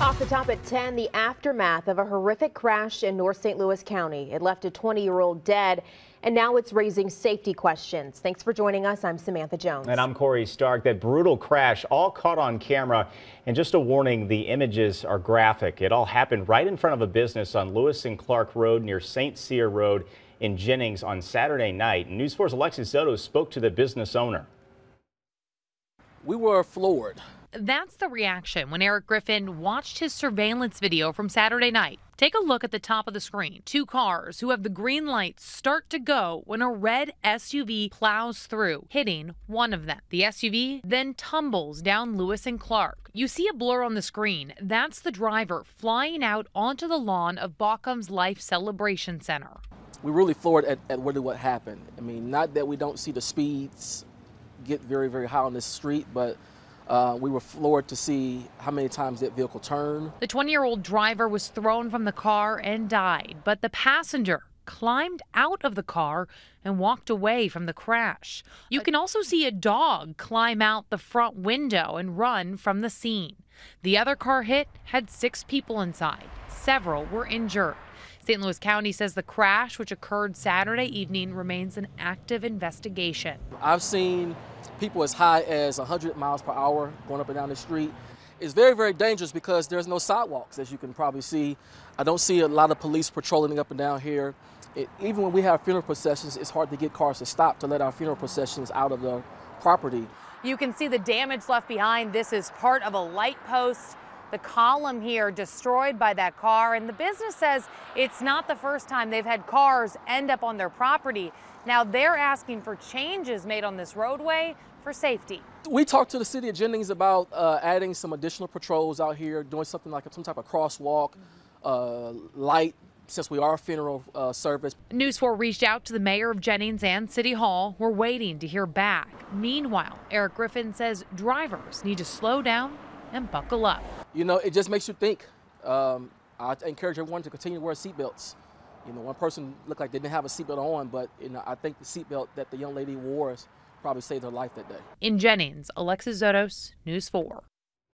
Off the top at 10, the aftermath of a horrific crash in North St. Louis County. It left a 20-year-old dead, and now it's raising safety questions. Thanks for joining us. I'm Samantha Jones. And I'm Corey Stark. That brutal crash all caught on camera. And just a warning, the images are graphic. It all happened right in front of a business on Lewis and Clark Road near St. Cyr Road in Jennings on Saturday night. News 4's Alexis Zoto spoke to the business owner. We were floored. That's the reaction when Eric Griffin watched his surveillance video from Saturday night. Take a look at the top of the screen. Two cars who have the green lights start to go when a red SUV plows through, hitting one of them. The SUV then tumbles down Lewis and Clark. You see a blur on the screen. That's the driver flying out onto the lawn of Baucom's Life Celebration Center. We really floored at really what happened. I mean, not that we don't see the speeds get very, very high on this street, but we were floored to see how many times that vehicle turned. The 20-year-old driver was thrown from the car and died, but the passenger climbed out of the car and walked away from the crash. You can also see a dog climb out the front window and run from the scene. The other car hit had 6 people inside. Several were injured. St. Louis County says the crash, which occurred Saturday evening, remains an active investigation. I've seen people as high as 100 miles per hour going up and down the street. It's very, very dangerous because there's no sidewalks, as you can probably see. I don't see a lot of police patrolling up and down here. Even when we have funeral processions, it's hard to get cars to stop to let our funeral processions out of the property. You can see the damage left behind. This is part of a light post. The column here destroyed by that car, and the business says it's not the first time they've had cars end up on their property. Now they're asking for changes made on this roadway for safety. We talked to the city of Jennings about adding some additional patrols out here, doing something like some type of crosswalk, light, since we are a funeral service. News 4 reached out to the mayor of Jennings and City Hall. We're waiting to hear back. Meanwhile, Eric Griffin says drivers need to slow down and buckle up. You know, it just makes you think. I encourage everyone to continue to wear seatbelts. You know, one person looked like they didn't have a seatbelt on, but you know, I think the seatbelt that the young lady wore probably saved her life that day. In Jennings, Alexis Zotos, News 4.